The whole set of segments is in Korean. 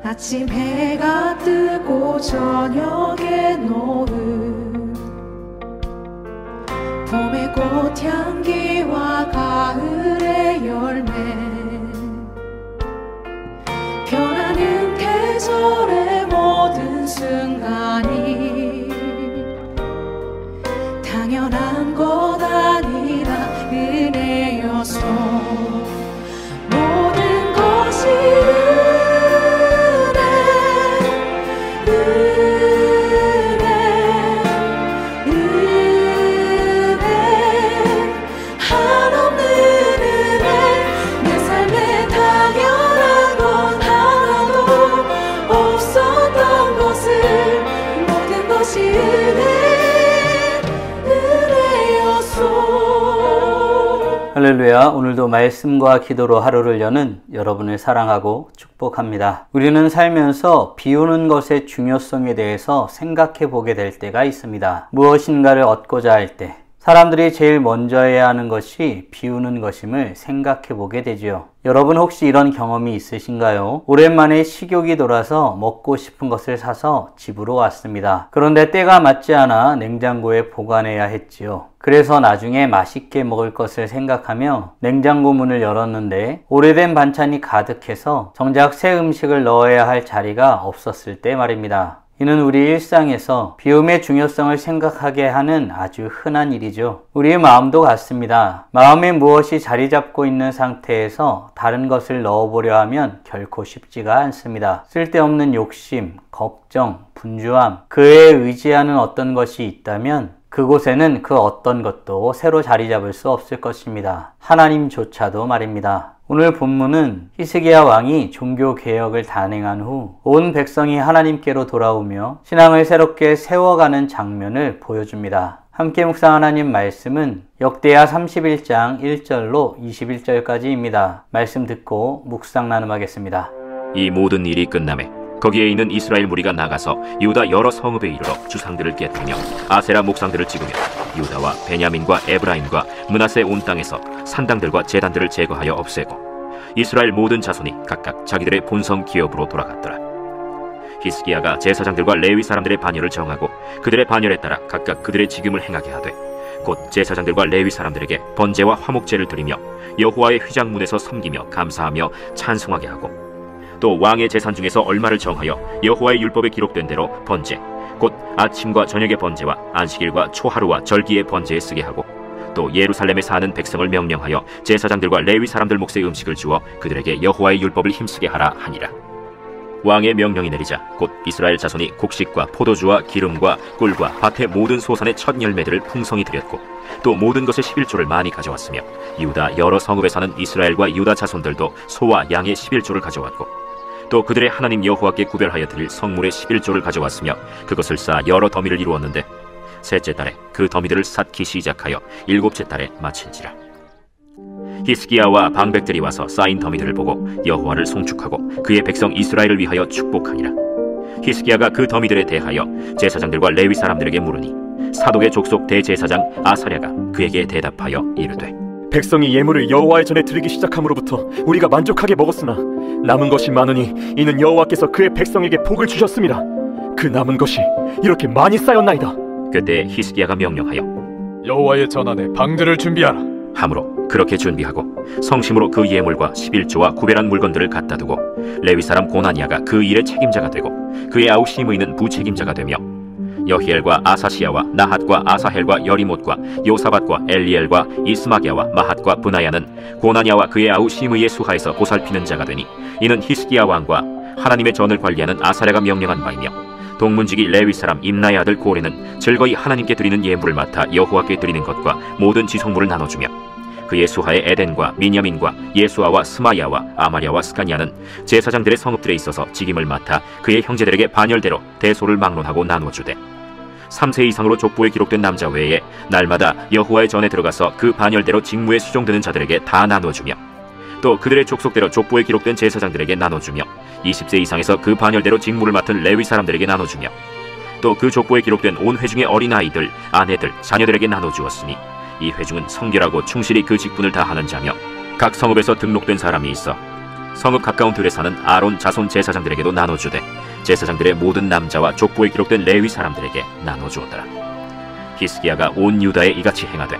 아침 해가 뜨고 저녁에 노을, 봄의 꽃향기와 가을의 열매, 변하는 계절의 모든 순간이 당연한 것 아니라 은혜여서 모든 것이 할렐루야. 오늘도 말씀과 기도로 하루를 여는 여러분을 사랑하고 축복합니다. 우리는 살면서 비우는 것의 중요성에 대해서 생각해 보게 될 때가 있습니다. 무엇인가를 얻고자 할 때 사람들이 제일 먼저 해야 하는 것이 비우는 것임을 생각해 보게 되지요. 여러분 혹시 이런 경험이 있으신가요? 오랜만에 식욕이 돌아서 먹고 싶은 것을 사서 집으로 왔습니다. 그런데 때가 맞지 않아 냉장고에 보관해야 했지요. 그래서 나중에 맛있게 먹을 것을 생각하며 냉장고 문을 열었는데 오래된 반찬이 가득해서 정작 새 음식을 넣어야 할 자리가 없었을 때 말입니다. 이는 우리 일상에서 비움의 중요성을 생각하게 하는 아주 흔한 일이죠. 우리의 마음도 같습니다. 마음에 무엇이 자리 잡고 있는 상태에서 다른 것을 넣어보려 하면 결코 쉽지가 않습니다. 쓸데없는 욕심, 걱정, 분주함, 그에 의지하는 어떤 것이 있다면 그곳에는 그 어떤 것도 새로 자리 잡을 수 없을 것입니다. 하나님조차도 말입니다. 오늘 본문은 히스기야 왕이 종교개혁을 단행한 후 온 백성이 하나님께로 돌아오며 신앙을 새롭게 세워가는 장면을 보여줍니다. 함께 묵상 하나님 말씀은 역대하 31장 1절로 21절까지입니다. 말씀 듣고 묵상 나눔하겠습니다. 이 모든 일이 끝나매 거기에 있는 이스라엘 무리가 나가서 유다 여러 성읍에 이르러 주상들을 깨뜨리며 아세라 목상들을 찍으며 유다와 베냐민과 에브라임과 므낫세 온 땅에서 산당들과 제단들을 제거하여 없애고 이스라엘 모든 자손이 각각 자기들의 본성 기업으로 돌아갔더라. 히스기야가 제사장들과 레위 사람들의 반열을 정하고 그들의 반열에 따라 각각 그들의 직임을 행하게 하되 곧 제사장들과 레위 사람들에게 번제와 화목제를 드리며 여호와의 휘장문에서 섬기며 감사하며 찬송하게 하고 또 왕의 재산 중에서 얼마를 정하여 여호와의 율법에 기록된 대로 번제 곧 아침과 저녁의 번제와 안식일과 초하루와 절기의 번제에 쓰게 하고 또 예루살렘에 사는 백성을 명령하여 제사장들과 레위 사람들 몫의 음식을 주어 그들에게 여호와의 율법을 힘쓰게 하라 하니라. 왕의 명령이 내리자 곧 이스라엘 자손이 곡식과 포도주와 기름과 꿀과 밭의 모든 소산의 첫 열매들을 풍성히 드렸고 또 모든 것의 11조를 많이 가져왔으며 유다 여러 성읍에 사는 이스라엘과 유다 자손들도 소와 양의 11조를 가져왔고 또 그들의 하나님 여호와께 구별하여 드릴 성물의 11조를 가져왔으며 그것을 쌓아 여러 더미를 이루었는데 셋째 달에 그 더미들을 쌓기 시작하여 일곱째 달에 마친지라. 히스기야와 방백들이 와서 쌓인 더미들을 보고 여호와를 송축하고 그의 백성 이스라엘을 위하여 축복하니라. 히스기야가 그 더미들에 대하여 제사장들과 레위 사람들에게 물으니 사독의 족속 대제사장 아사랴가 그에게 대답하여 이르되 백성이 예물을 여호와의 전에 드리기 시작함으로부터 우리가 만족하게 먹었으나 남은 것이 많으니 이는 여호와께서 그의 백성에게 복을 주셨습니다. 그 남은 것이 이렇게 많이 쌓였나이다. 그때 히스기야가 명령하여 여호와의 전안에 방들을 준비하라 함으로 그렇게 준비하고 성심으로 그 예물과 11조와 구별한 물건들을 갖다 두고 레위 사람 고나니아가 그 일의 책임자가 되고 그의 아우 시므이는 부책임자가 되며 여히엘과 아사시야와 나핫과 아사헬과 여리못과 요사밧과 엘리엘과 이스마기야와 마핫과 브나야는 고나니아와 그의 아우 시므이의 수하에서 보살피는 자가 되니 이는 히스기야 왕과 하나님의 전을 관리하는 아사랴가 명령한 바이며 동문지기 레위 사람 임나의 아들 고레는 즐거이 하나님께 드리는 예물을 맡아 여호와께 드리는 것과 모든 지성물을 나눠주며 그의 수하의 에덴과 미냐민과 예수아와 스마야와 아마랴와 스가냐는 제사장들의 성읍들에 있어서 직임을 맡아 그의 형제들에게 반열대로 대소를 막론하고 나누어주되 3세 이상으로 족보에 기록된 남자 외에 날마다 여호와의 전에 들어가서 그 반열대로 직무에 수종되는 자들에게 다 나누어주며 또 그들의 족속대로 족보에 기록된 제사장들에게 나눠주며 20세 이상에서 그 반열대로 직무를 맡은 레위 사람들에게 나눠주며 또 그 족보에 기록된 온 회중의 어린아이들, 아내들, 자녀들에게 나눠주었으니 이 회중은 성결하고 충실히 그 직분을 다하는 자며 각 성읍에서 등록된 사람이 있어 성읍 가까운 들에 사는 아론 자손 제사장들에게도 나눠주되 제사장들의 모든 남자와 족보에 기록된 레위 사람들에게 나눠주었더라. 히스기야가 온 유다에 이같이 행하되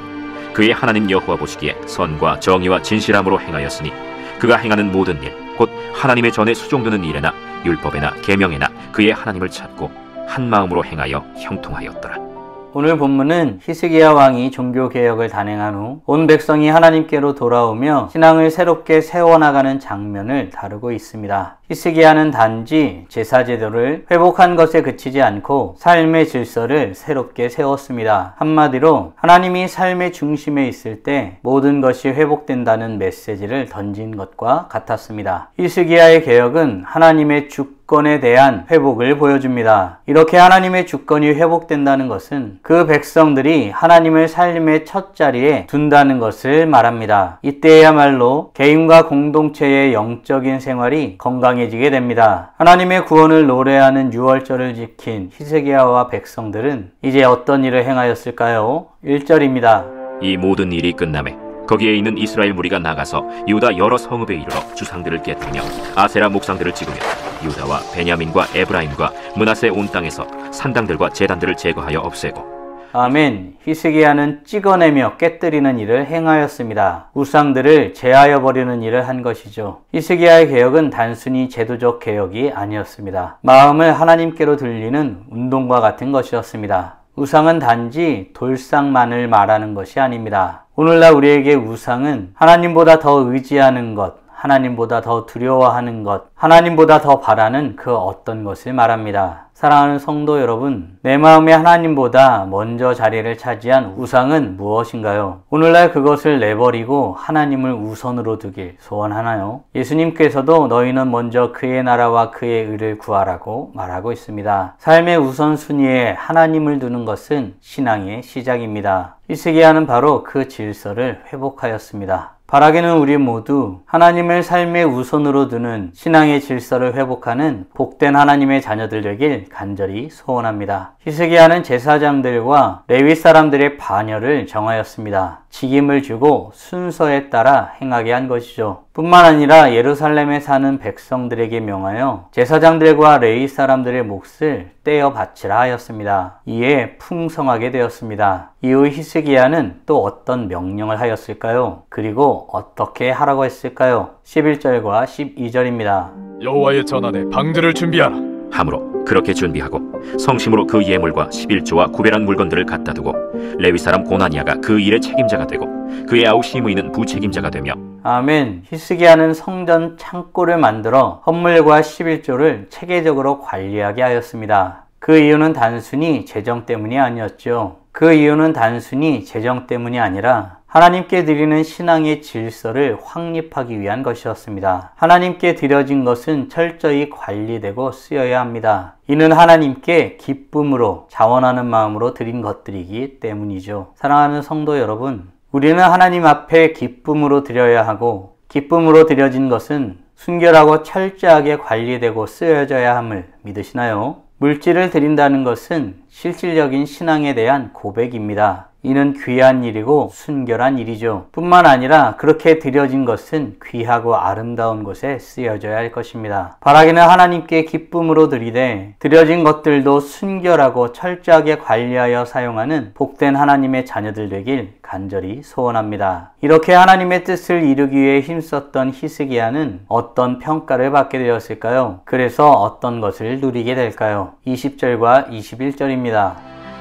그의 하나님 여호와 보시기에 선과 정의와 진실함으로 행하였으니 그가 행하는 모든 일 곧 하나님의 전에 수종드는 일에나 율법에나 계명에나 그의 하나님을 찾고 한 마음으로 행하여 형통하였더라. 오늘 본문은 히스기야 왕이 종교개혁을 단행한 후 온 백성이 하나님께로 돌아오며 신앙을 새롭게 세워나가는 장면을 다루고 있습니다. 히스기야는 단지 제사제도를 회복한 것에 그치지 않고 삶의 질서를 새롭게 세웠습니다. 한마디로 하나님이 삶의 중심에 있을 때 모든 것이 회복된다는 메시지를 던진 것과 같았습니다. 히스기야의 개혁은 하나님의 주권에 대한 회복을 보여줍니다. 이렇게 하나님의 주권이 회복된다는 것은 그 백성들이 하나님을 삶의 첫 자리에 둔다는 것을 말합니다. 이때야말로 개인과 공동체의 영적인 생활이 건강해지게 됩니다. 하나님의 구원을 노래하는 유월절을 지킨 히스기야와 백성들은 이제 어떤 일을 행하였을까요? 1절입니다. 이 모든 일이 끝나매 거기에 있는 이스라엘 무리가 나가서 유다 여러 성읍에 이르러 주상들을 깨뜨리며 아세라 목상들을 찍으며 유다와 베냐민과 에브라임과 므낫세 온 땅에서 산당들과 제단들을 제거하여 없애고. 아멘. 히스기야는 찍어내며 깨뜨리는 일을 행하였습니다. 우상들을 제하여 버리는 일을 한 것이죠. 히스기야의 개혁은 단순히 제도적 개혁이 아니었습니다. 마음을 하나님께로 들리는 운동과 같은 것이었습니다. 우상은 단지 돌상만을 말하는 것이 아닙니다. 오늘날 우리에게 우상은 하나님보다 더 의지하는 것, 하나님보다 더 두려워하는 것, 하나님보다 더 바라는 그 어떤 것을 말합니다. 사랑하는 성도 여러분, 내 마음에 하나님보다 먼저 자리를 차지한 우상은 무엇인가요? 오늘날 그것을 내버리고 하나님을 우선으로 두길 소원하나요? 예수님께서도 너희는 먼저 그의 나라와 그의 의를 구하라고 말하고 있습니다. 삶의 우선순위에 하나님을 두는 것은 신앙의 시작입니다. 히스기야는 바로 그 질서를 회복하였습니다. 바라기는 우리 모두 하나님을 삶의 우선으로 두는 신앙의 질서를 회복하는 복된 하나님의 자녀들 되길 간절히 소원합니다. 히스기야는 제사장들과 레위 사람들의 반열을 정하였습니다. 직임을 주고 순서에 따라 행하게 한 것이죠. 뿐만 아니라 예루살렘에 사는 백성들에게 명하여 제사장들과 레위 사람들의 몫을 떼어 바치라 하였습니다. 이에 풍성하게 되었습니다. 이후 히스기야는 또 어떤 명령을 하였을까요? 그리고 어떻게 하라고 했을까요? 11절과 12절입니다. 여호와의 전안에 방들을 준비하라. 함으로 그렇게 준비하고 성심으로 그 예물과 11조와 구별한 물건들을 갖다 두고 레위 사람 고나니아가 그 일의 책임자가 되고 그의 아우 시므이는 부책임자가 되며. 아멘. 히스기야는 성전 창고를 만들어 헌물과 11조를 체계적으로 관리하게 하였습니다. 그 이유는 단순히 재정 때문이 아니었죠. 그 이유는 단순히 재정 때문이 아니라 하나님께 드리는 신앙의 질서를 확립하기 위한 것이었습니다. 하나님께 드려진 것은 철저히 관리되고 쓰여야 합니다. 이는 하나님께 기쁨으로 자원하는 마음으로 드린 것들이기 때문이죠. 사랑하는 성도 여러분, 우리는 하나님 앞에 기쁨으로 드려야 하고 기쁨으로 드려진 것은 순결하고 철저하게 관리되고 쓰여져야 함을 믿으시나요? 물질을 드린다는 것은 실질적인 신앙에 대한 고백입니다. 이는 귀한 일이고 순결한 일이죠. 뿐만 아니라 그렇게 드려진 것은 귀하고 아름다운 곳에 쓰여져야 할 것입니다. 바라기는 하나님께 기쁨으로 드리되 드려진 것들도 순결하고 철저하게 관리하여 사용하는 복된 하나님의 자녀들 되길 간절히 소원합니다. 이렇게 하나님의 뜻을 이루기 위해 힘썼던 히스기야는 어떤 평가를 받게 되었을까요? 그래서 어떤 것을 누리게 될까요? 20절과 21절입니다.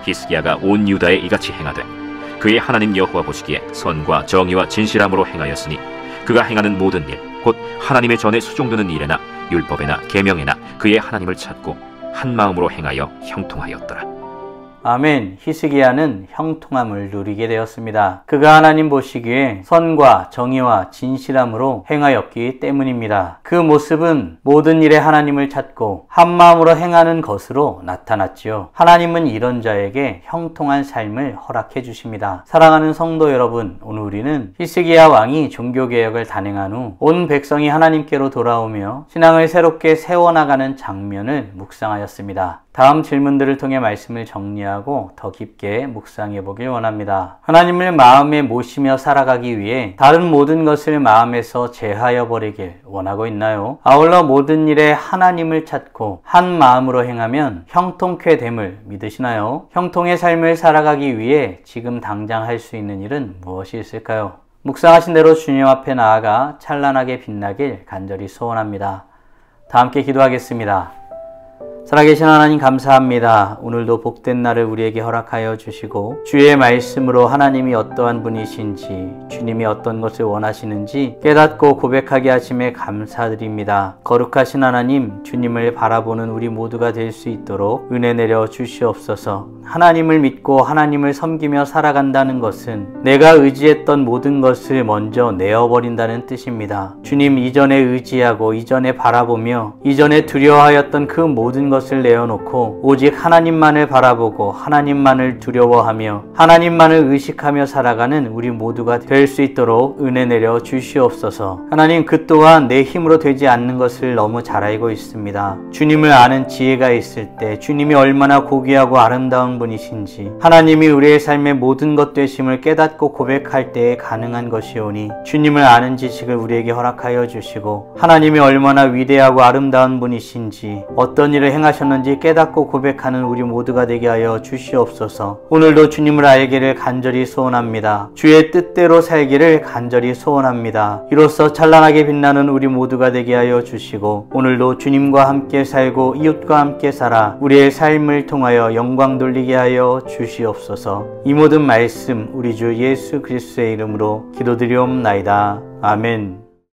히스기야가 온 유다에 이같이 행하되 그의 하나님 여호와 보시기에 선과 정의와 진실함으로 행하였으니 그가 행하는 모든 일 곧 하나님의 전에 수종드는 일에나 율법에나 계명에나 그의 하나님을 찾고 한 마음으로 행하여 형통하였더라. 아멘. 히스기야는 형통함을 누리게 되었습니다. 그가 하나님 보시기에 선과 정의와 진실함으로 행하였기 때문입니다. 그 모습은 모든 일에 하나님을 찾고 한 마음으로 행하는 것으로 나타났지요. 하나님은 이런 자에게 형통한 삶을 허락해 주십니다. 사랑하는 성도 여러분, 오늘 우리는 히스기야 왕이 종교개혁을 단행한 후 온 백성이 하나님께로 돌아오며 신앙을 새롭게 세워나가는 장면을 묵상하였습니다. 다음 질문들을 통해 말씀을 정리하고 더 깊게 묵상해 보길 원합니다. 하나님을 마음에 모시며 살아가기 위해 다른 모든 것을 마음에서 제하여 버리길 원하고 있나요? 있나요? 아울러 모든 일에 하나님을 찾고 한 마음으로 행하면 형통케 됨을 믿으시나요? 형통의 삶을 살아가기 위해 지금 당장 할 수 있는 일은 무엇이 있을까요? 묵상하신 대로 주님 앞에 나아가 찬란하게 빛나길 간절히 소원합니다. 다 함께 기도하겠습니다. 살아계신 하나님 감사합니다. 오늘도 복된 날을 우리에게 허락하여 주시고 주의 말씀으로 하나님이 어떠한 분이신지 주님이 어떤 것을 원하시는지 깨닫고 고백하게 하심에 감사드립니다. 거룩하신 하나님, 주님을 바라보는 우리 모두가 될 수 있도록 은혜 내려 주시옵소서. 하나님을 믿고 하나님을 섬기며 살아간다는 것은 내가 의지했던 모든 것을 먼저 내어버린다는 뜻입니다. 주님 이전에 의지하고 이전에 바라보며 이전에 두려워하였던 그 모든 것을 내어놓고 오직 하나님만을 바라보고 하나님만을 두려워하며 하나님만을 의식하며 살아가는 우리 모두가 될 수 있도록 은혜 내려 주시옵소서. 하나님, 그 또한 내 힘으로 되지 않는 것을 너무 잘 알고 있습니다. 주님을 아는 지혜가 있을 때 주님이 얼마나 고귀하고 아름다운 분이신지 하나님이 우리의 삶의 모든 것 되심을 깨닫고 고백할 때에 가능한 것이오니 주님을 아는 지식을 우리에게 허락하여 주시고 하나님이 얼마나 위대하고 아름다운 분이신지 어떤 일을 행하셨는지 깨닫고 고백하는 우리 모두가 되게 하여 주시옵소서. 오늘도 주님을 알기를 간절히 소원합니다. 주의 뜻대로 살기를 간절히 소원합니다. 이로써 찬란하게 빛나는 우리 모두가 되게 하여 주시고 오늘도 주님과 함께 살고 이웃과 함께 살아 우리의 삶을 통하여 영광 돌리게 하여 주시옵소서. 이 모든 말씀 우리 주 예수 그리스도의 이름으로 기도드리옵나이다. 아멘.